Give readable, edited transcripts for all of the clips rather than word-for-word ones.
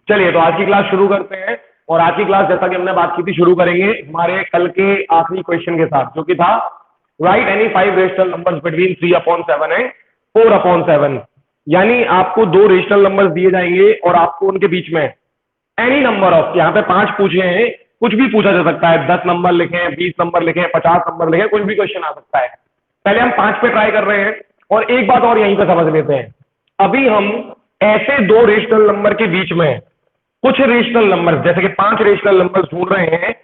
चलिए तो आज की क्लास शुरू करते हैं। और आज की क्लास जैसा कि हमने बात की थी शुरू करेंगे हमारे कल के आखिरी क्वेश्चन के साथ, जो कि था right any 5 rational numbers between 3/7 and 4/7। यानी आपको 2 रेशनल नंबर्स दिए जाएंगे और आपको उनके बीच में एनी नंबर ऑफ, यहाँ पे 5 पूछे हैं, कुछ भी पूछा जा सकता है। 10 नंबर लिखे, 20 नंबर लिखे, 50 नंबर लिखे, कुछ भी क्वेश्चन आ सकता है। पहले हम 5 पे ट्राई कर रहे हैं। और एक बात और यहीं पे समझ लेते हैं, अभी हम ऐसे 2 रेशनल नंबर के बीच में कुछ रेशनल नंबर, जैसे कि 5 रेशनल नंबर ढूंढ रहे हैं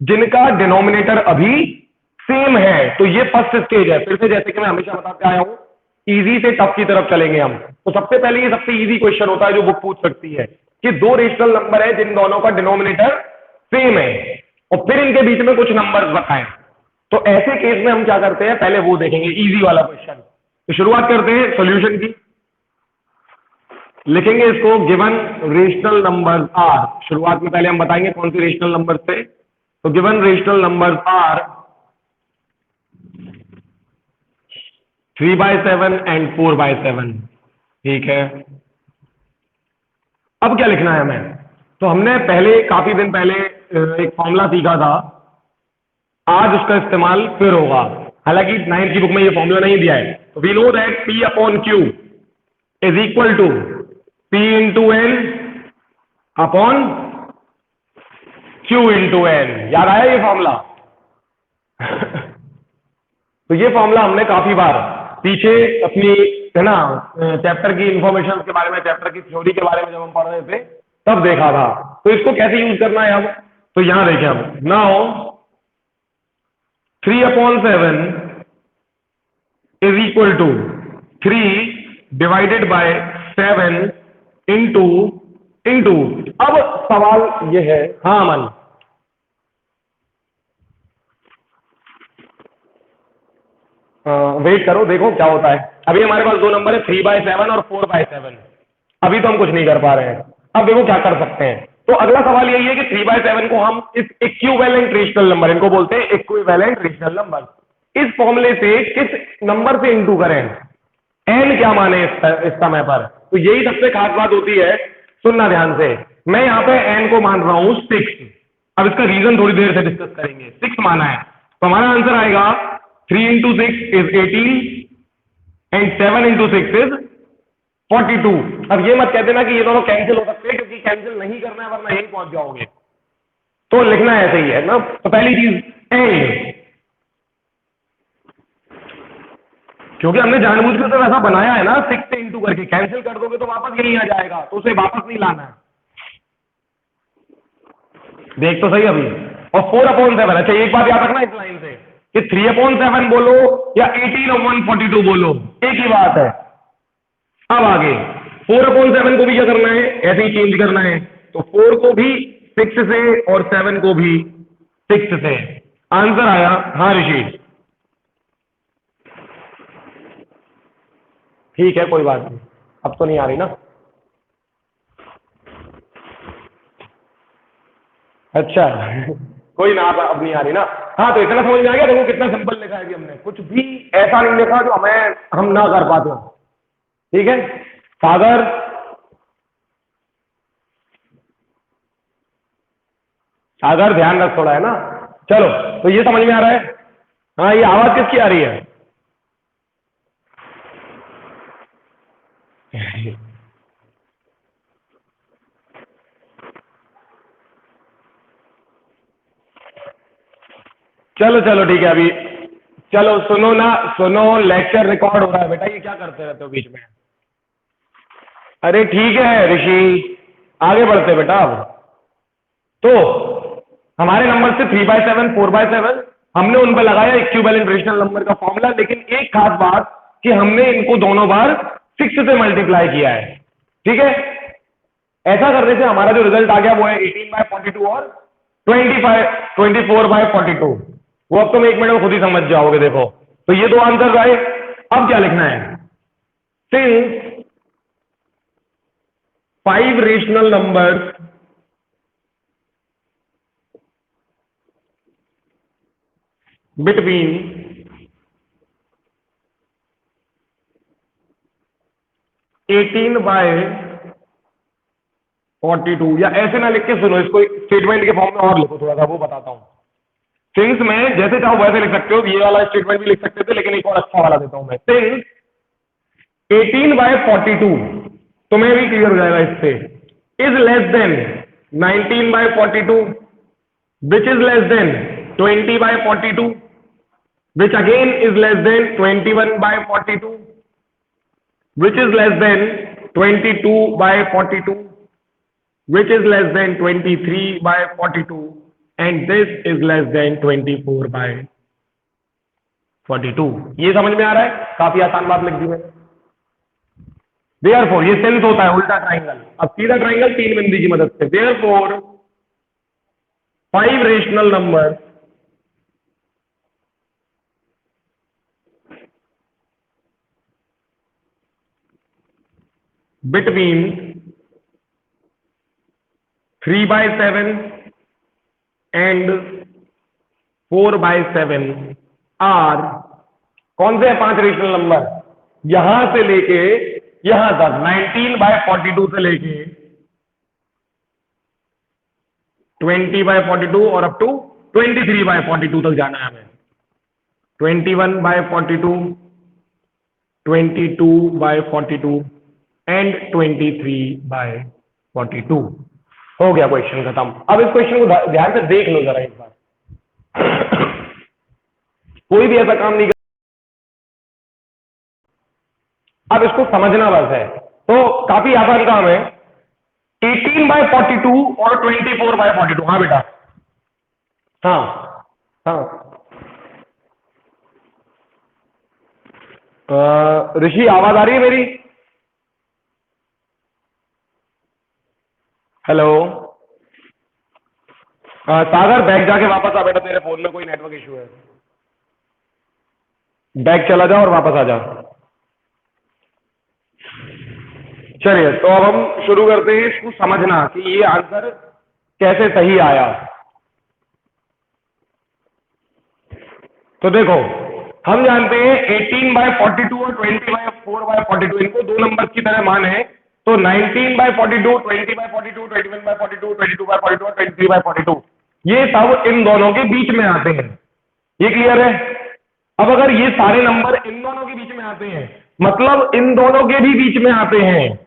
जिनका डिनोमिनेटर अभी सेम है। तो ये फर्स्ट स्टेज है। फिर से जैसे कि मैं हमेशा बताते आया हूं, इजी से टफ की तरफ चलेंगे हम। तो सबसे पहले ये सबसे इजी क्वेश्चन होता है जो बुक पूछ सकती है कि 2 रेशनल नंबर है जिन दोनों का डिनोमिनेटर सेम है और फिर इनके बीच में कुछ नंबर्स बताएं। तो ऐसे केस में हम क्या करते हैं, पहले वो देखेंगे, इजी वाला क्वेश्चन। तो शुरुआत करते हैं सॉल्यूशन की। लिखेंगे इसको गिवन रेशनल नंबर्स आर। शुरुआत में पहले हम बताएंगे कौन सी रेशनल नंबर्स थे। तो given rational numbers are 3/7 and 4/7। ठीक है, अब क्या लिखना है हमें। तो हमने पहले काफी दिन पहले एक फॉर्मूला सीखा था, आज उसका इस्तेमाल फिर होगा। हालांकि 9th की बुक में ये फॉर्मूला नहीं दिया है। तो we know that P upon Q is equal to P into n upon Q into n. याद आया ये फॉर्मूला? तो ये फॉर्मूला हमने काफी बार पीछे अपनी, है ना, चैप्टर की इंफॉर्मेशन के बारे में, चैप्टर की थ्योरी के बारे में जब हम पढ़ रहे थे तब देखा था। तो इसको कैसे यूज करना है अब, तो यहां देखें हम। Now 3/7 is equal to 3 divided by 7 into into. अब सवाल ये है, हाँ अमन, वेट करो, देखो क्या होता है। अभी हमारे पास 2 नंबर है, 3/7 और 4/7। अभी तो हम कुछ नहीं कर पा रहे हैं। अब देखो क्या कर सकते हैं। तो अगला सवाल यही है कि 3/7 को हम इस इक्विवेलेंट रेशनल नंबर, इनको बोलते हैं इक्विवेलेंट रेशनल नंबर, इस फॉर्मूले से किस नंबर से इंटू करें। एन क्या माने इस समय पर। तो यही सबसे खास बात होती है। सुनना ध्यान से, मैं यहाँ पे एन को मान रहा हूं 6। अब इसका रीजन थोड़ी देर से डिस्कस करेंगे। 6 माना है तो हमारा आंसर आएगा 3 into 6 is 18 and 7 into 6 is 42। अब ये मत कह देना कि ये दोनों कैंसिल हो सकते हैं, क्योंकि कैंसिल नहीं करना है वरना यही पहुंच जाओगे। तो लिखना ऐसे ही है ना। तो पहली चीज एंड, क्योंकि हमने जानबूझ के तो वैसा बनाया है ना, 6 से इंटू करके। कैंसिल कर दोगे तो वापस यही आ जाएगा, तो उसे वापस नहीं लाना है। देख तो सही अभी। और 4/7, अच्छा एक बात याद रखना इस लाइन से कि 3/7 बोलो या 18/142 बोलो, एक ही बात है। अब आगे 4/7 को भी क्या करना है, ऐसे ही चेंज करना है। तो 4 को भी 6 से और 7 को भी 6 से। आंसर आया, हाँ ऋषि, ठीक है कोई बात नहीं। अब तो नहीं आ रही ना, अच्छा। कोई ना, अब नहीं आ रही ना। हाँ तो इतना समझ में आ गया। देखो कितना सिंपल लिखा है कि हमने कुछ भी ऐसा नहीं लिखा जो हम ना कर पाते हो। ठीक है सागर, सागर ध्यान रख थोड़ा, है ना। चलो, तो ये समझ में आ रहा है। हाँ, ये आवाज किसकी आ रही है? चलो चलो ठीक है अभी। चलो सुनो ना, सुनो, लेक्चर रिकॉर्ड हो रहा है बेटा, ये क्या करते रहते हो बीच में। अरे ठीक है ऋषि, आगे बढ़ते बेटा। अब तो हमारे नंबर से 3/7 4/7 हमने उन पर लगाया इक्विवेलेंट रेशनल नंबर का फॉर्मूला। लेकिन एक खास बात कि हमने इनको दोनों बार 6 से मल्टीप्लाई किया है। ठीक है, ऐसा करने से हमारा जो रिजल्ट आ गया वो है 18/42 और 24/42। वो अब तुम 1 मिनट में खुद ही समझ जाओगे। देखो, तो ये 2 आंसर आए। अब क्या लिखना है, सिंस 5 रेशनल नंबर्स बिटवीन 18/42 42, या ऐसे ना लिख के सुनो, इसको स्टेटमेंट के फॉर्म में और लिखो थोड़ा सा, वो बताता हूँ। सिंस में जैसे चाहो वैसे लिख सकते हो, ये वाला स्टेटमेंट भी लिख सकते थे, लेकिन एक और अच्छा वाला देता हूं मैं। सिंस 18/42, तुम्हें भी क्लियर हो जाएगा इससे, is less then 19/42, which is less then 20/42, which again is less than 21/42, which is less than 22/42, which is less than 23/42, and this is less than 24/42। ये समझ में आ रहा है? काफी आसान बात लिख दी मैंने। Therefore, ये सेंस होता है उल्टा ट्राइंगल। अब सीधा ट्राइंगल तीन बिंदी की मदद से। Therefore, 5 rational number between 3/7 and 4/7 are, कौन से 5 रेशनल नंबर? यहां से लेके यहां तक 19/42 से लेके 20/42 और अप टू 23/42 तक जाना है हमें। 21/42, 22/42 एंड 23/42। हो गया क्वेश्चन खत्म। अब इस क्वेश्चन को ध्यान से देख लो जरा एक बार। कोई भी ऐसा काम नहीं कर, अब इसको समझना बस है, तो काफी आसान काम है। 18/42 और 24/42। हाँ बेटा, हाँ हाँ। ऋषि आवाज आ रही है मेरी? हेलो सागर, बैग जाके वापस आ बेटा, तेरे फोन में कोई नेटवर्क इशू है। बैग चला जा और वापस आ जा। चलिए, तो अब हम शुरू करते हैं इसको समझना कि ये आंसर कैसे सही आया। तो देखो, हम जानते हैं 18/42 और 20/4/42 इनको दो नंबर की तरह मान है। तो 19/42, 20/42, 21/42, 22/42 और 23/42 ये सब इन दोनों के बीच में आते हैं। ये क्लियर है? अब अगर ये सारे नंबर इन दोनों के बीच में आते हैं, मतलब इन दोनों के भी बीच में आते हैं,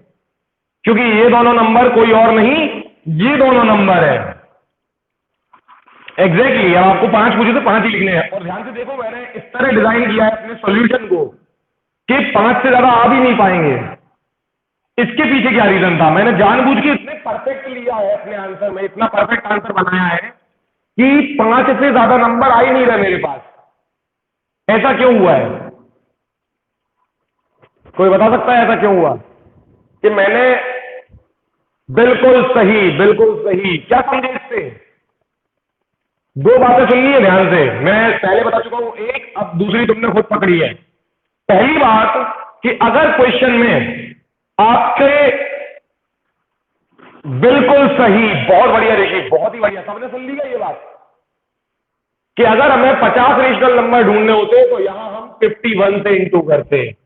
क्योंकि ये दोनों नंबर कोई और नहीं, ये दोनों नंबर है। एग्जैक्टली आपको 5 पूछे तो 5 ही लिखने हैं। और ध्यान से देखो, मैंने इस तरह डिजाइन किया है अपने सॉल्यूशन को कि 5 से ज्यादा आ भी नहीं पाएंगे। इसके पीछे क्या रीजन था? मैंने जानबूझ के इतने परफेक्ट लिया है अपने आंसर में, इतना परफेक्ट आंसर बनाया है कि 5 से ज्यादा नंबर आ ही नहीं रहे मेरे पास। ऐसा क्यों हुआ है? कोई बता सकता है ऐसा क्यों हुआ? कि मैंने बिल्कुल सही, बिल्कुल सही। क्या समझे इससे? दो बातें सुननी है ध्यान से, मैं पहले बता चुका हूं एक, अब दूसरी तुमने खुद पकड़ी है। पहली बात कि अगर क्वेश्चन में आपके बिल्कुल सही, बहुत बढ़िया ऋषि, बहुत ही बढ़िया, सबने सुन ली है ये बात कि अगर हमें 50 रेशनल नंबर ढूंढने होते तो यहां हम 51 से इंटू करते।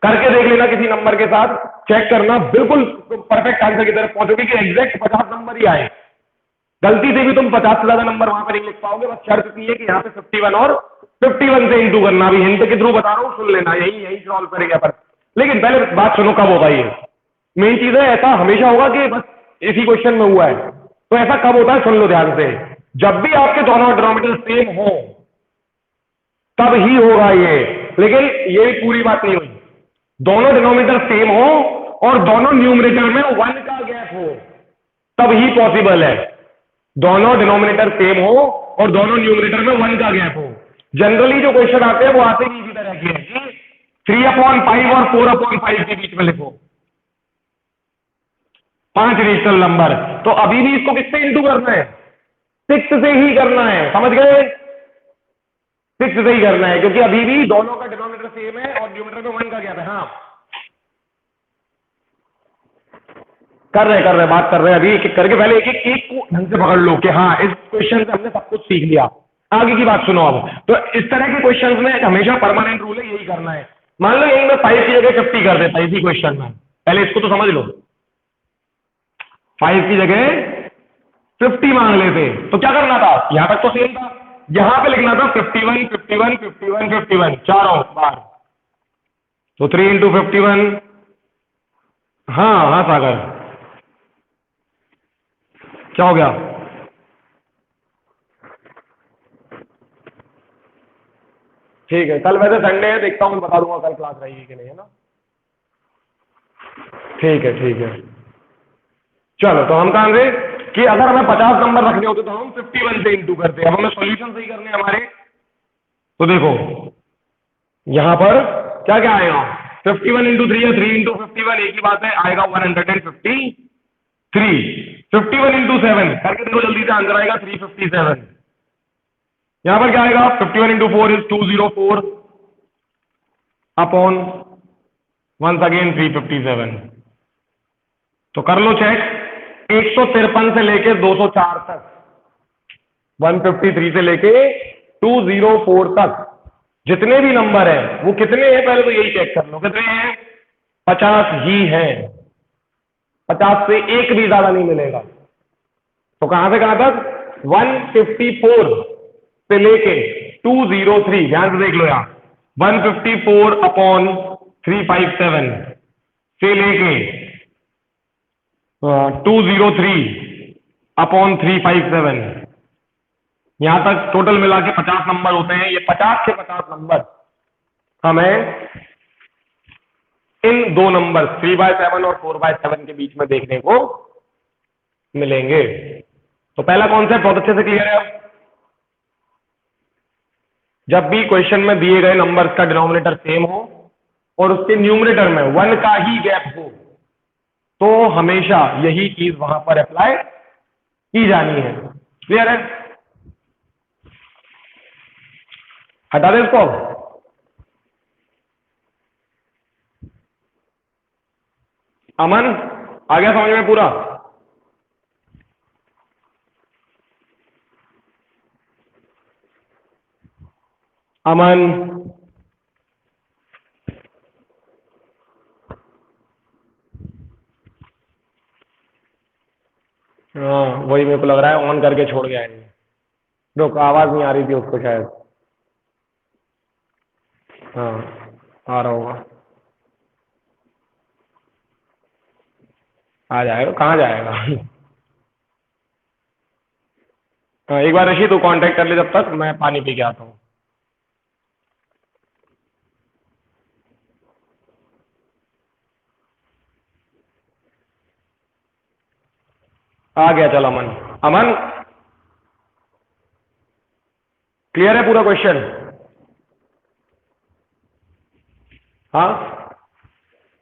करके देख लेना किसी नंबर के साथ, चेक करना, बिल्कुल परफेक्ट आंसर की तरफ पहुंचोगे कि एग्जैक्ट 50 नंबर ही आए। गलती से भी तुम 50 से ज्यादा नंबर वहां पर नहीं लिख पाओगे। बस शर्त इतनी है कि यहाँ पे 51 और 51 से इंटू करना। भी हिंट के थ्रू बता रहा हूं, सुन लेना, यही यही सॉल्व करेगा पर। लेकिन पहले बात सुनो, कब होगा ये मेन चीज है। ऐसा हमेशा होगा कि बस इसी क्वेश्चन में हुआ है, तो ऐसा कब होता है सुन लो ध्यान से। जब भी आपके दोनों डिनोमिनेटर सेम हो तब ही होगा ये। लेकिन ये भी पूरी बात नहीं हुई। दोनों डिनोमिनेटर सेम हो और दोनों न्यूमरेटर में 1 का गैप हो तब ही पॉसिबल है। दोनों डिनोमिनेटर सेम हो और दोनों न्यूमरेटर में 1 का गैप हो। जनरली जो क्वेश्चन आते हैं वो आते ही इसी तरह के हैं कि 3/5 और 4/5 के बीच में लिखो 5 रेशनल नंबर। तो अभी भी इसको किससे इंटू करना है? 6 से ही करना है, समझ गए? 6 से ही करना है, क्योंकि अभी भी दोनों का डिनोमिनेटर सेम है और न्यूमरेटर में 1 का गैप है। हाँ, कर रहे बात कर रहे हैं। अभी एक एक करके पहले एक को ढंग से पकड़ लो कि हाँ, इस क्वेश्चन से हमने सब कुछ सीख लिया। आगे की बात सुनो अब। तो इस तरह के क्वेश्चंस में हमेशा परमानेंट रूल है, यही करना है। मान लो यही मैं 5 की जगह 50 कर देता इसी क्वेश्चन में, पहले इसको तो समझ लो। 5 की जगह 50 मांग लेते तो क्या करना था, यहां तक तो सेम था, यहां पे लिखना था 51 51 51 51 चारों बार। तो 3 इंटू 51। हाँ हाँ सागर, क्या हो गया? ठीक है, कल वैसे संडे है, देखता हूँ, बता दूंगा कल क्लास रहेगी कि नहीं, है ना? ठीक है ठीक है। चलो तो हम कहां थे कि अगर हमें 50 नंबर रखने होते तो हम 51 से इंटू करते। अब हमें सॉल्यूशन सही करने हैं हमारे। तो देखो यहां पर क्या क्या आएगा, 51 इंटू 3 या 3 इंटू 51 एक ही बात है, आएगा 153। 51 इंटू 7 करके देखो जल्दी से, आंसर आएगा 357। यहां पर क्या आएगा, 51 into 4 is 204 upon once again 357। तो कर लो चेक, 153 से लेके 204 तक, 153 से लेके 204 तक जितने भी नंबर हैं वो कितने हैं, पहले तो यही चेक कर लो कितने हैं, 50 ही हैं। 50 से एक भी ज्यादा नहीं मिलेगा। तो कहां से कहां तक, 154 से लेके 203, ध्यान से देख लो यहां, 154 अपॉन 357 से लेके 203 अपॉन 357, यहां तक टोटल मिला के 50 नंबर होते हैं। ये 50 के 50 नंबर हमें इन दो नंबर 3/7 और 4/7 के बीच में देखने को मिलेंगे। तो पहला कॉन्सेप्ट बहुत अच्छे से क्लियर है। जब भी क्वेश्चन में दिए गए नंबर्स का डिनोमिनेटर सेम हो और उसके न्यूमरेटर में 1 का ही गैप हो, तो हमेशा यही चीज वहां पर अप्लाई की जानी है। क्लियर है? हटा दे इसको। अमन, आ गया समझ में पूरा? अमन, हाँ वही मेरे को लग रहा है ऑन करके छोड़ गया है। रुक, आवाज नहीं आ रही थी उसको शायद। हाँ आ रहा होगा, आ जाएगा, कहाँ जाएगा? हाँ, एक बार ऋषि तू कांटेक्ट कर ले, जब तक मैं पानी पी के आता हूँ। आ गया, चल अमन। अमन, क्लियर है पूरा क्वेश्चन? हाँ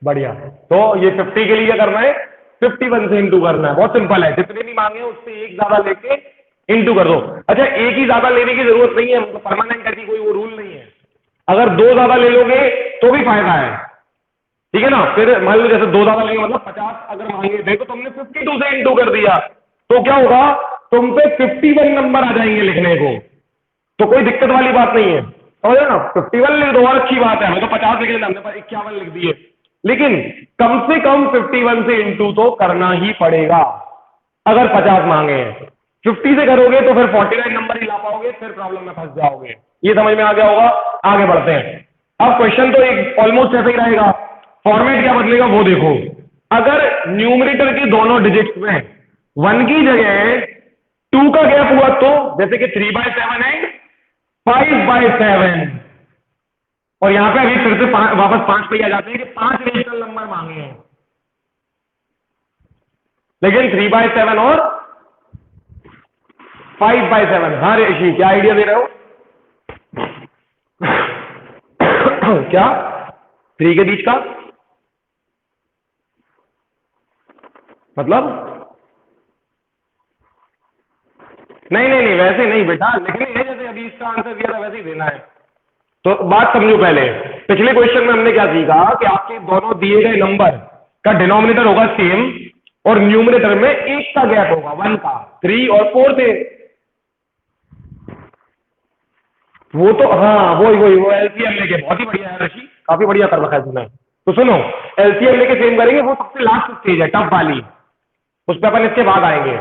बढ़िया। तो ये 50 के लिए क्या करना है, 51 से इंटू करना है। बहुत सिंपल है, जितने भी मांगे उससे एक ज्यादा लेके इंटू कर दो। अच्छा, एक ही ज्यादा लेने की जरूरत नहीं है, परमानेंट ऐसी कोई वो रूल नहीं है। अगर दो ज्यादा ले लोगे तो भी फायदा है, ठीक है ना? फिर मान लो जैसे दो ज्यादा लेंगे, मतलब 50 अगर मांगे थे तो तुमने 52 से इंटू कर दिया, तो क्या होगा, तुम पे 51 नंबर आ जाएंगे लिखने को। तो कोई दिक्कत वाली बात नहीं है, समझ रहे ना? 51 लिख दो और अच्छी बात है, हमें तो 50 लिख लेना, हमने 51 लिख दिए, लेकिन कम से कम 51 से इंटू तो करना ही पड़ेगा अगर 50 मांगे हैं। 50 से करोगे तो फिर 49 नंबर ही ला पाओगे, फिर प्रॉब्लम में फंस जाओगे। ये समझ में आ गया होगा? आगे बढ़ते हैं। अब क्वेश्चन तो एक ऑलमोस्ट ऐसे ही रहेगा, फॉर्मेट क्या बदलेगा वो देखो। अगर न्यूमरेटर के दोनों डिजिट्स में 1 की जगह 2 का गैप हुआ, तो जैसे कि 3/7 एंड 5/7, और यहां पे अभी फिर से वापस 5 पे आ जाते हैं कि 5 रेशनल नंबर मांगे हैं, लेकिन 3/7 और 5/7। हाँ ऋषि, क्या आइडिया दे रहे हो? क्या 3 के बीच का मतलब? नहीं नहीं नहीं, वैसे नहीं बेटा, लिखने है जैसे अभी इसका आंसर दिया था वैसे ही देना है। तो बात समझो पहले, पिछले क्वेश्चन में हमने क्या सीखा कि आपके दोनों दिए गए नंबर का डिनोमिनेटर होगा सेम और न्यूमरेटर में एक का गैप होगा, 1 का। 3 और 4 थे, वो तो हाँ वही वही वो एलसीएम लेके, बहुत ही बढ़िया है ऋषि, काफी बढ़िया कर रखा है तुमने। तो सुनो, एलसीएम लेके सेम करेंगे, वो सबसे लास्ट स्टेज है, टफ वाली। उस पर अपन इसके बाद आएंगे।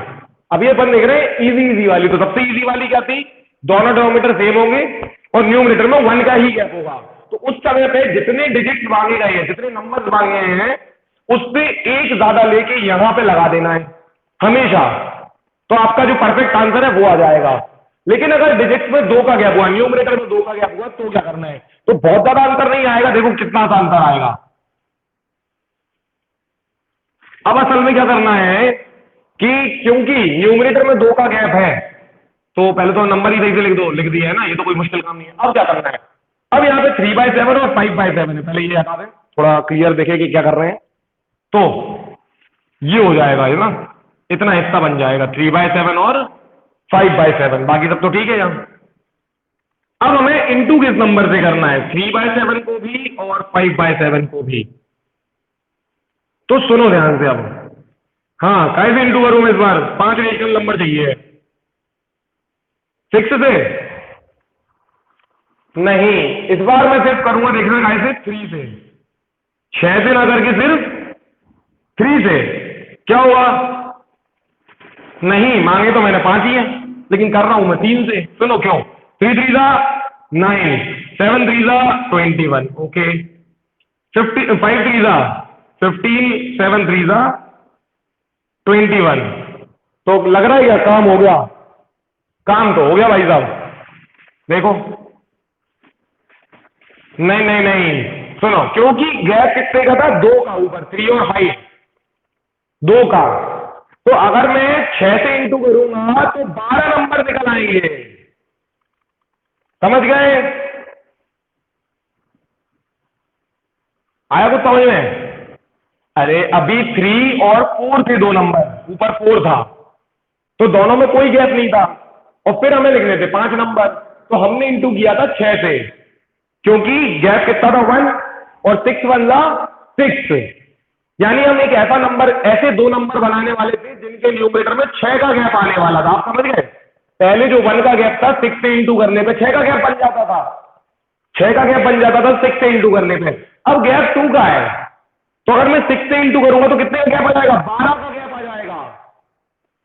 अभी अपन देख रहे हैं इजी इजी वाली। तो सबसे इजी वाली क्या थी, दोनों डिनोमिनेटर सेम होंगे और न्यूमरेटर में 1 का ही गैप होगा। तो उस समय पे जितने डिजिट मांगे गए हैं, जितने नंबर्स मांगे हैं, उससे एक ज्यादा लेके यहां पे लगा देना है हमेशा। तो आपका जो परफेक्ट आंसर है वो आ जाएगा। लेकिन अगर डिजिट्स में 2 का गैप हुआ, न्यूमरेटर में 2 का गैप हुआ, तो क्या करना है? तो बहुत ज्यादा अंतर नहीं आएगा, देखो कितना सा अंतर आएगा। अब असल में क्या करना है कि क्योंकि न्यूमरेटर में 2 का गैप है, तो पहले तो नंबर ही सही से लिख दिया है ना, ये तो कोई मुश्किल काम नहीं है। अब क्या करना है, अब यहाँ पे 3/7 और 5/7 है, पहले ये हटा दें, थोड़ा क्लियर देखें कि क्या कर रहे हैं। तो ये हो जाएगा, है ना, इतना हिस्सा बन जाएगा 3/7 और 5/7, बाकी सब तो ठीक है यहाँ। अब हमें इंटू किस नंबर से करना है, 3/7 को भी और 5/7 को भी। तो सुनो ध्यान से। अब हाँ, कैसे इंटू करूं मैं इस बार? 5 रेशनल नंबर चाहिए। 6 से नहीं, इस बार मैं सिर्फ करूंगा, देखना कैसे, 3 से। 6 से ना करके सिर्फ 3 से। क्या हुआ? नहीं, मांगे तो मैंने 5 ही है, लेकिन कर रहा हूं मैं 3 से। सुनो क्यों, 3 3 जा 9, 7 3 जा 21, ओके, 50 5 3 जा 15, 7 3 जा 21। तो लग रहा है क्या काम हो गया? काम तो हो गया भाई साहब, देखो। नहीं नहीं नहीं, सुनो, क्योंकि गैप कितने का था? 2 का, ऊपर 3 और 5, 2 का। तो अगर मैं 6 से इंटू करूंगा तो 12 नंबर निकल आएंगे, समझ गए? आया कुछ समझ में? अरे अभी 3 और 4 थे, 2 नंबर, ऊपर 4 था, तो दोनों में कोई गैप नहीं था, और फिर हमें लिखने थे 5 नंबर। तो हमने इंटू किया था 6 से, क्योंकि गैप कितना था? 1, और 6 1 जा 6। यानी हम एक ऐसा नंबर, ऐसे 2 नंबर बनाने वाले थे जिनके न्यूमरेटर में 6 का गैप आने वाला था, आप समझ गए? पहले जो 1 का गैप था, 6 से इंटू करने पे 6 का गैप बन जाता था, 6 का गैप बन जाता था 6 से इंटू करने पे। अब गैप 2 का है, तो अगर मैं 6 से इंटू करूंगा तो कितने का गैप आ जाएगा? 12 का गैप आ जाएगा।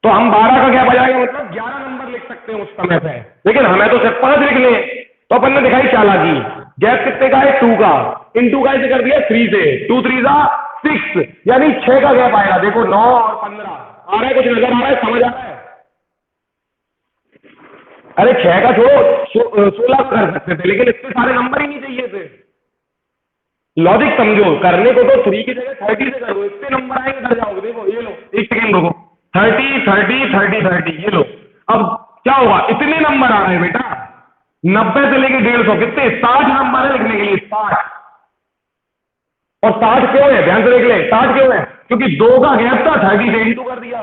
तो हम 12 का गैप आ जाएगा, मतलब 11 नंबर लिख सकते हैं उस समय पे, लेकिन हमें तो सिर्फ 5 लिख लें। तो अपन ने दिखाई चालाकी, गैप कितने का है? 2 का, इंटू का ऐसे कर दिया 3 से, 2 3 जा 6, यानी 6 का गैप आएगा। देखो 9 और 15 आ रहा है, कुछ नजर आ रहा है, समझ आ रहा है? अरे 6 का छोड़ो, 16 कर सकते थे, लेकिन इतने सारे नंबर ही नहीं चाहिए थे। लॉजिक समझो, करने को तो 3 की जगह 30 से करो, इतने नंबर आएंगे, डर जाओगे। देखो ये लो, एक सेकेंड रुको, 30 30 30 30, ये लो। अब क्या होगा? इतने नंबर आ रहे हैं बेटा, 90 से लेके 150, कितने? 60 नंबर है लिखने के लिए, 60। और 60 क्यों है? ध्यान से देख ले, 60 क्यों है? क्योंकि 2 का गैप था, 30 से इंटू कर दिया।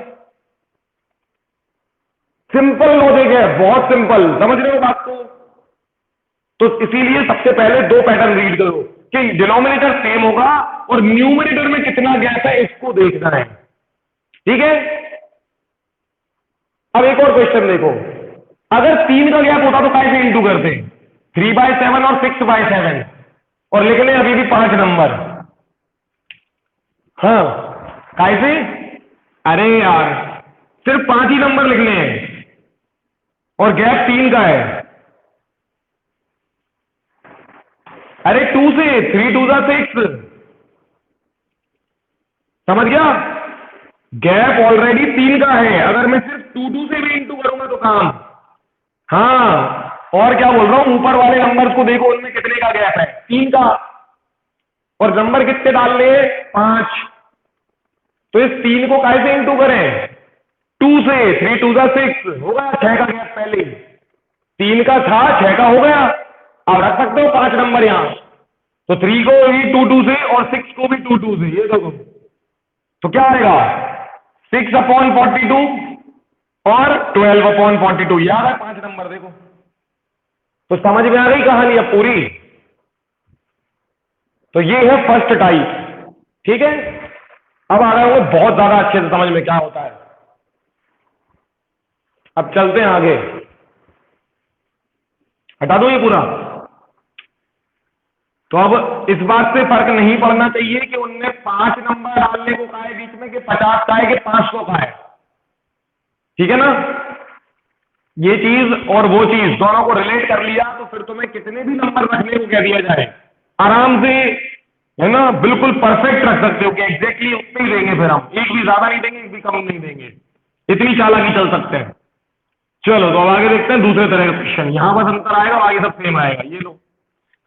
सिंपल लॉजिक है, बहुत सिंपल, समझ रहे हो बात को? तो इसीलिए सबसे पहले 2 पैटर्न रीड करो कि डिनोमिनेटर सेम होगा और न्यूमरेटर में कितना गैप है, इसको देखना है, ठीक है? अब एक और क्वेश्चन देखो, अगर 3 का गैप होता तो कैसे इंटू करते? 3/7 और 6/7, और लिखने अभी भी 5 नंबर। हाँ, कैसे? अरे यार, सिर्फ 5 ही नंबर लिखने हैं और गैप 3 का है। अरे 2 से, 3 2 जा 6, समझ गया? गैप ऑलरेडी 3 का है, अगर मैं सिर्फ 2 2 से भी इंटू करूंगा तो काम। हाँ, और क्या बोल रहा हूं, ऊपर वाले नंबर्स को देखो, उनमें कितने का गैप है? 3 का। और नंबर कितने डालने हैं? 5। तो इस 3 को कैसे इंटू करें? 2 से, 3 2 जा 6, हो गया 6 का गैप पहले ही। 3 का था, 6 का हो गया। अब रख सकते हो 5 नंबर यहां। तो 3 को भी 2 2 से और 6 को भी 2 2 से, ये देखो। तो क्या आएगा? 6/42 और 12/42, याद है 5 नंबर, देखो। तो समझ में आ गई कहानी अब पूरी? तो ये है फर्स्ट टाइप, ठीक है? अब आ रहा हूं बहुत ज्यादा अच्छे से समझ में क्या होता है। अब चलते हैं आगे, हटा दो ये पूरा। तो अब इस बात से फर्क नहीं पड़ना चाहिए कि उनने 5 नंबर डालने को कहा है बीच में, कि 50 का है, कि 500 का है। ठीक है ना? ये चीज और वो चीज दोनों को रिलेट कर लिया तो फिर तुम्हें कितने भी नंबर रखने को कह दिया जाए, आराम से, है ना, बिल्कुल परफेक्ट रख सकते हो कि एग्जैक्टली उतने ही देंगे, फिर हम एक भी ज्यादा नहीं देंगे, एक भी कम नहीं देंगे, इतनी चालाकी चल सकते हैं। चलो तो अब आगे देखते हैं दूसरे तरह का क्वेश्चन। यहां बस अंतर आएगा, आगे सब सेम आएगा। ये लो,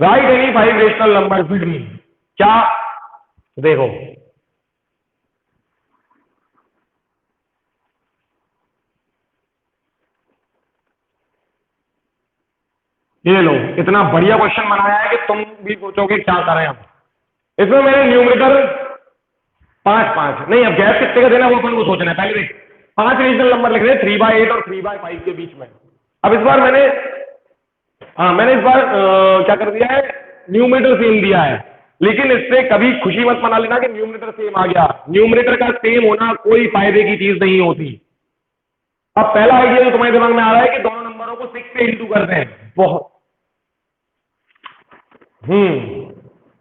write any 5 rational number between, क्या, देखो ये लो, इतना बढ़िया क्वेश्चन बनाया है कि तुम भी सोचोगे क्या करें हम। इसमें मैंने न्यूमरेटर 5 5 नहीं, अब गैप कितने का देना वो अपन को सोचना है। पहले देख, 5 रेशनल नंबर लिख रहे हैं 3/8 और 3/5 के बीच में। अब इस बार मैंने, हाँ मैंने इस बार क्या कर दिया है, न्यूमरेटर सेम दिया है। लेकिन इससे कभी खुशी मत मना लेना कि न्यूमरेटर सेम आ गया। न्यूमरेटर का सेम होना कोई फायदे की चीज नहीं होती। अब पहला आइडिया जो तुम्हारे दिमाग में आ रहा है कि दोनों नंबरों को 6 से इंटू करते हैं, बहुत,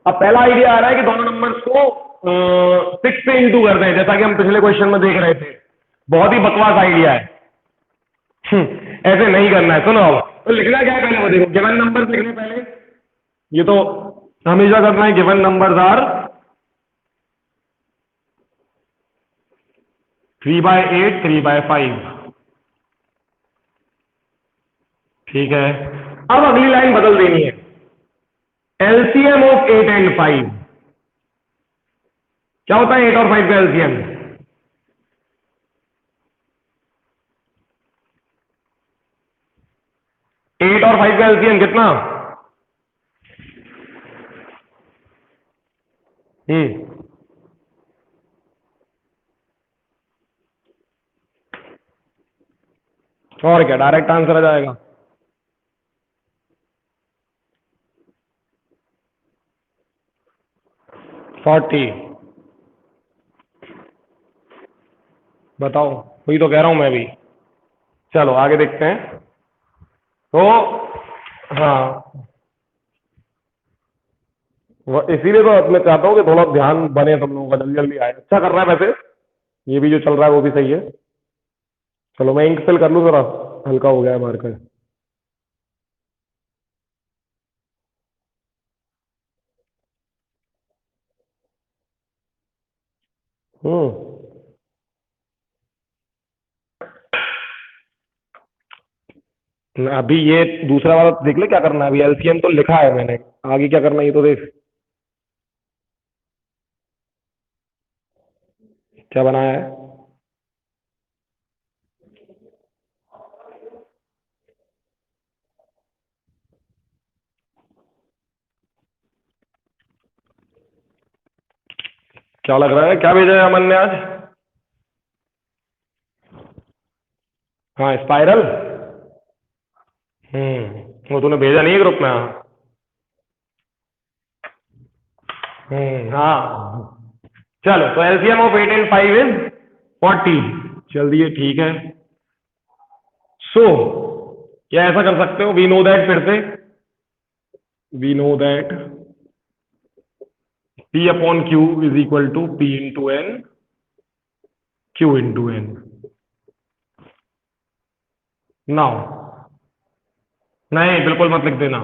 अब पहला आइडिया आ रहा है कि दोनों नंबर्स को 6 से इंटू करते हैं, जैसा कि हम पिछले क्वेश्चन में देख रहे थे। बहुत ही बकवास आइडिया है। ऐसे नहीं करना है। सुनो, तो लिखना क्या है पहले वो देखो, गिवन नंबर्स लिखने पहले। ये तो हमेशा करना है, गिवन नंबर्स आर 3/8 3/5। ठीक है, अब अगली लाइन बदल देनी है, एलसीएम ऑफ 8 एंड 5। क्या होता है 8 और 5 का एलसीएम? 8 और 5 का एलसीएम कितना? और क्या, डायरेक्ट आंसर आ जाएगा। फोर्टी। बताओ, वही तो कह रहा हूं मैं भी। चलो आगे देखते हैं। तो हाँ, इसीलिए तो मैं चाहता हूँ कि थोड़ा ध्यान बने सब लोगों का, जल्दी जल्दी आए। अच्छा कर रहा है वैसे, ये भी जो चल रहा है वो भी सही है। चलो मैं इंक फिल कर लूँ जरा, हल्का हो गया है मार्कर। हम्म, अभी ये दूसरा वाला देख ले क्या करना है। अभी एलसीएम तो लिखा है मैंने, आगे क्या करना है ये तो देख। क्या बनाया है? क्या लग रहा है, क्या भेजा है अमन ने आज? हाँ, स्पाइरल। वो तूने भेजा नहीं है ग्रुप में? हाँ। हाँ, चलो तो एलसीएम ऑफ 8 एंड 5 इज 40। चल दिए, ठीक है। सो क्या ऐसा कर सकते हो, वी नो दैट, फिर से we know that P upon Q is equal to P into n, Q into n. Now, नहीं बिल्कुल मत लिख देना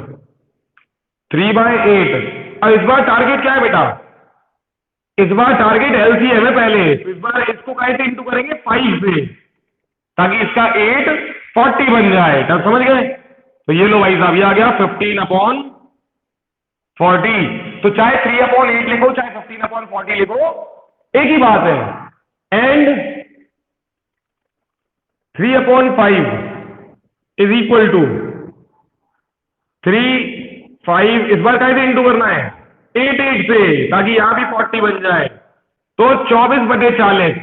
3/8। अब इस बार टारगेट क्या है बेटा? इस बार टारगेट एलसीएम है पहले, तो इस बार इसको कैसे इंटू करेंगे 5 से, ताकि इसका 8 40 बन जाए। तब समझ गए? तो ये लो भाई साहब, ये आ गया 15/40। तो चाहे 3/8 लिखो, चाहे 15/40 लिखो, एक ही बात है। And 3/5 is equal to 3/5। इस बार कैसे इंटू करना है? 8 से, ताकि यहां भी 40 बन जाए। तो 24/40।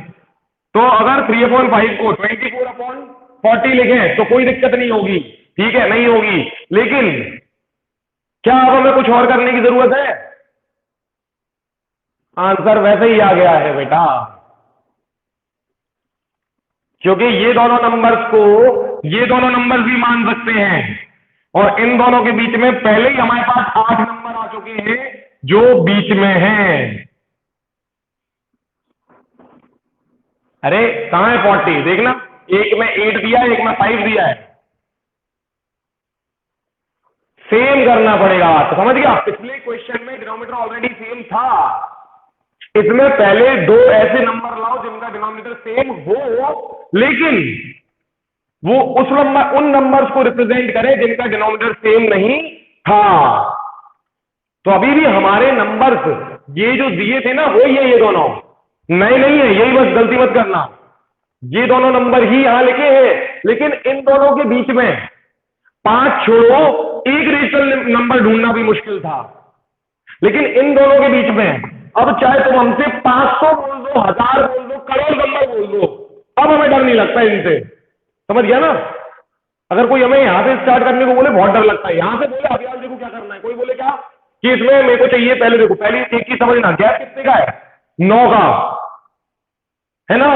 तो अगर 3/5 को 24/40 लिखे तो कोई दिक्कत नहीं होगी, ठीक है, नहीं होगी। लेकिन क्या अब हमें कुछ और करने की जरूरत है? आंसर वैसे ही आ गया है बेटा, क्योंकि ये दोनों नंबर्स को ये दोनों नंबर्स भी मान सकते हैं, और इन दोनों के बीच में पहले ही हमारे पास 8 नंबर आ चुके नंबरों के हैं जो बीच में हैं। अरे कहां है 40? देखना, एक में 8 दिया है, एक में 5 दिया है। सेम करना पड़ेगा। तो समझ गया, पिछले क्वेश्चन में डिनोमिनेटर ऑलरेडी सेम था, इसमें पहले दो ऐसे नंबर लाओ जिनका डिनोमिनेटर सेम हो, लेकिन वो उन नंबर्स को रिप्रेजेंट करे जिनका डिनोमिनेटर सेम नहीं था। तो अभी भी हमारे नंबर्स ये जो दिए थे ना, वो ये दोनों नए नहीं है, यही बस गलती मत करना। ये दोनों नंबर ही यहां लिखे हैं, लेकिन इन दोनों के बीच में 5 छोड़ो, एक रेशनल नंबर ढूंढना भी मुश्किल था। लेकिन इन दोनों के बीच में अब चाहे तुम हमसे 500 बोल दो, 1000 बोल दो, करोड़ नंबर बोल दो, अब हमें डर नहीं लगता इनसे। समझ गया ना? अगर कोई हमें यहां से स्टार्ट करने को बोले बहुत डर लगता है। यहां से बोले अभी आप देखो क्या करना है, कोई बोले क्या कि इसमें मेरे को चाहिए, पहले देखो, पहले एक की समझना, गैप कितने का है? 9 का है ना?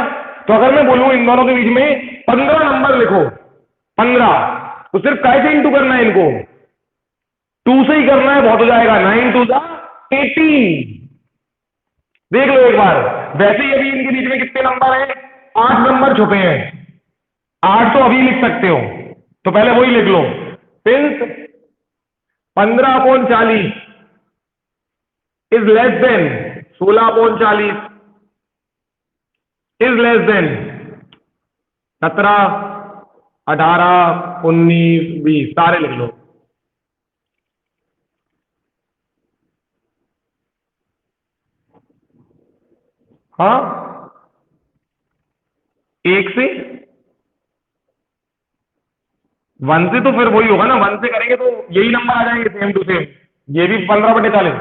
तो अगर मैं बोलूं इन दोनों के बीच में 15 नंबर लिखो, 15, तो सिर्फ कैसे इंटू करना है इनको? 2 से ही करना है, बहुत हो जाएगा। 9 2 जा 18। देख लो एक बार। वैसे ही अभी इनके बीच में कितने नंबर हैं? 8 नंबर छुपे हैं। 8 तो अभी लिख सकते हो, तो पहले वही लिख लो। Since 15/40 is less than 16/40 is less than 17, 18, 19, 20, सारे लिख लो। हाँ, 1 से 1 से तो फिर वही होगा ना, 1 से करेंगे तो यही नंबर आ जाएंगे सेम टू सेम। ये भी 15/40।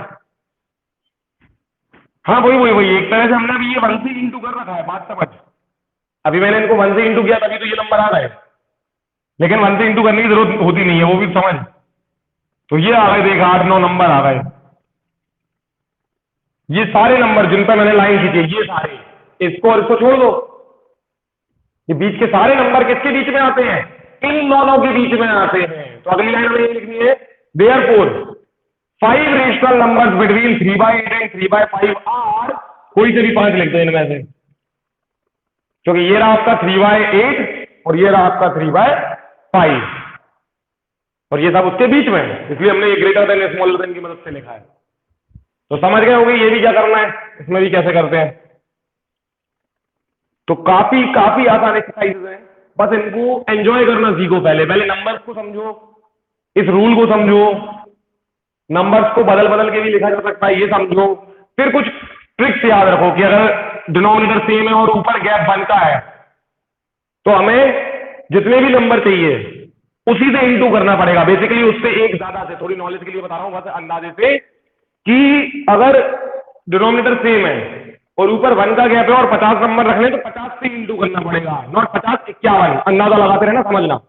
हाँ वही वही वही, एक तरह से हमने अभी ये 1 से इंटू कर रखा है, बात समझ। अभी मैंने इनको 1 से इंटू किया, तभी तो ये नंबर आ रहा है। लेकिन 1 से इंटू करने की जरूरत होती नहीं है, वो भी समझ। तो ये आ गए, देख 8-9 नंबर आ गए। ये सारे नंबर जिन पर मैंने लाइन खींची, ये सारे, इसको और इसको छोड़ दो। ये बीच के सारे नंबर किसके बीच में आते हैं? इन दोनों के बीच में आते हैं। तो अगली लाइन में ये लिखनी है, therefore 5 rational numbers between 3/8 and 3/5 are, कोई से भी 5 लिख दो इनमें से, क्योंकि ये रहा आपका 3/8 और ये रहा आपका 3/5, और ये सब उसके बीच में है, इसलिए हमने ये ग्रेटर देन स्मॉलर देन की मदद से लिखा है। तो समझ गए होंगे ये भी क्या करना है, इसमें भी कैसे करते हैं। तो काफी काफी आसान एक्सरसाइजेस है, बस इनको एंजॉय करना सीखो। पहले पहले नंबर्स को समझो, इस रूल को समझो, नंबर्स को बदल बदल के भी लिखा जा सकता है ये समझो। फिर कुछ ट्रिक्स याद रखो कि अगर डिनोमिनेटर सेम है और ऊपर गैप बनता है, तो हमें जितने भी नंबर चाहिए उसी से इंटू करना पड़ेगा। बेसिकली उससे एक ज्यादा से, थोड़ी नॉलेज के लिए बता रहा हूं बस अंदाजे से, कि अगर डिनोमिनेटर सेम है और ऊपर 1 का गैप है और 50 नंबर रखने, तो 50 से इंटू करना पड़ेगा, नॉट 50 51, अंदाजा लगाते रहना, समझना।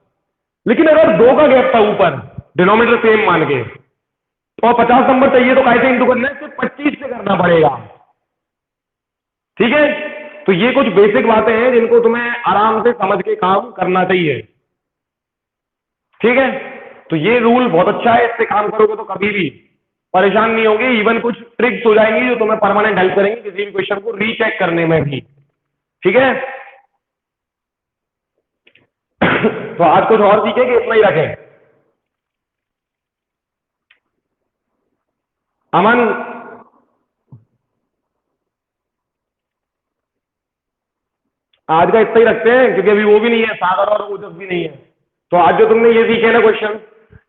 लेकिन अगर 2 का गैप था ऊपर, डिनोमिनेटर सेम मान के, तो 50 नंबर चाहिए, तो कैसे इंटू करना है? सिर्फ 25 से करना पड़ेगा। ठीक है? तो ये कुछ बेसिक बातें हैं जिनको तुम्हें आराम से समझ के काम करना चाहिए। ठीक है? तो ये रूल बहुत अच्छा है, इससे काम करोगे तो कभी भी परेशान नहीं होगे। इवन कुछ ट्रिक्स हो जाएंगी जो तुम्हें परमानेंट हेल्प करेंगी किसी भी क्वेश्चन को रीचेक करने में भी। ठीक है? तो आज कुछ और सीखे कि इतना ही रखें? अमन, आज का इतना ही रखते हैं, क्योंकि अभी वो भी नहीं है, सागर और ओजस भी नहीं है। तो आज जो तुमने ये सीखे ना क्वेश्चन,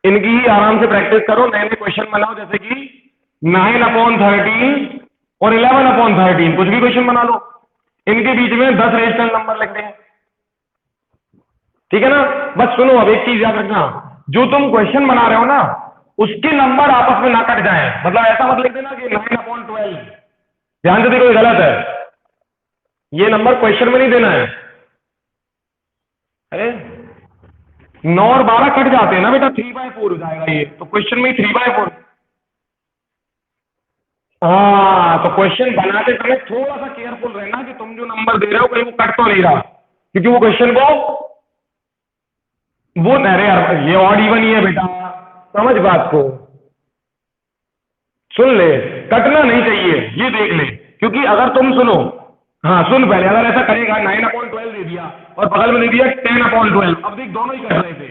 इनकी ही आराम से प्रैक्टिस करो, नए नए क्वेश्चन बनाओ, जैसे कि 9/13 और 11/13, कुछ भी क्वेश्चन बना लो, इनके बीच में 10 रेशनल नंबर लिखने हैं। ठीक है ना? बस सुनो, अब एक चीज याद रखना, जो तुम क्वेश्चन बना रहे हो ना, उसके नंबर आपस में ना कट जाए। मतलब ऐसा मत लिख देना कि 9/12, ध्यान से देखो, ये गलत है। ये नंबर क्वेश्चन में नहीं देना है। अरे 9 और 12 कट जाते हैं ना बेटा, 3/4 हो जाएगा ये, तो क्वेश्चन में ही 3/4। हाँ, तो क्वेश्चन बनाते समय थोड़ा सा केयरफुल रहना कि तुम जो नंबर दे रहे हो कहीं वो कट तो नहीं रहा, क्योंकि वो क्वेश्चन को वो, अरे यार ये ऑड इवन ही है बेटा, समझ बात को। सुन ले, कटना नहीं चाहिए, ये देख ले, क्योंकि अगर तुम सुनो, हाँ सुन पहले, अगर ऐसा करेगा 9/12 दे दिया और बगल में दे दिया 10/12, अब देख दोनों ही कट रहे थे,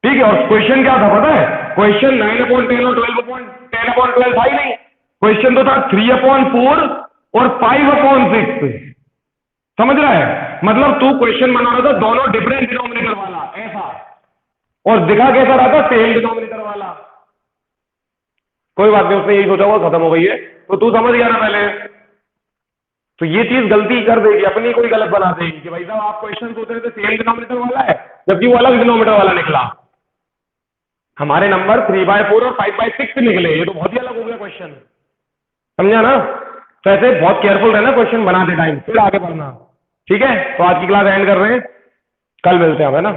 ठीक है। और क्वेश्चन क्या था पता है, क्वेश्चन 9/10 और 10/12 था ही नहीं, क्वेश्चन तो था 3/4 और 5/6। समझ रहा है, मतलब तू क्वेश्चन बना रहा था दोनों डिफरेंट डिनोमिनेटर वाला ऐसा, और दिखा कैसा रहा था, सेम डिनोमिनेटर वाला। कोई बात नहीं, उसने यही सोचा होगा खत्म हो गई है, तो तू समझ गया ना पहले। तो ये चीज गलती कर देगी, अपनी कोई गलत बना देगी कि भाई साहब आप क्वेश्चन सोच रहे थे सेम डिनोमिनेटर वाला है, जबकि वो अलग डिनोमिनेटर वाला निकला। हमारे नंबर 3/4 और 5/6 निकले, ये तो बहुत ही अलग हो गया क्वेश्चन, समझा ना। तो ऐसे बहुत केयरफुल रहना क्वेश्चन बनाते टाइम, फिर आगे बढ़ना, ठीक है। तो आज की क्लास एंड कर रहे हैं, कल मिलते हैं, है ना।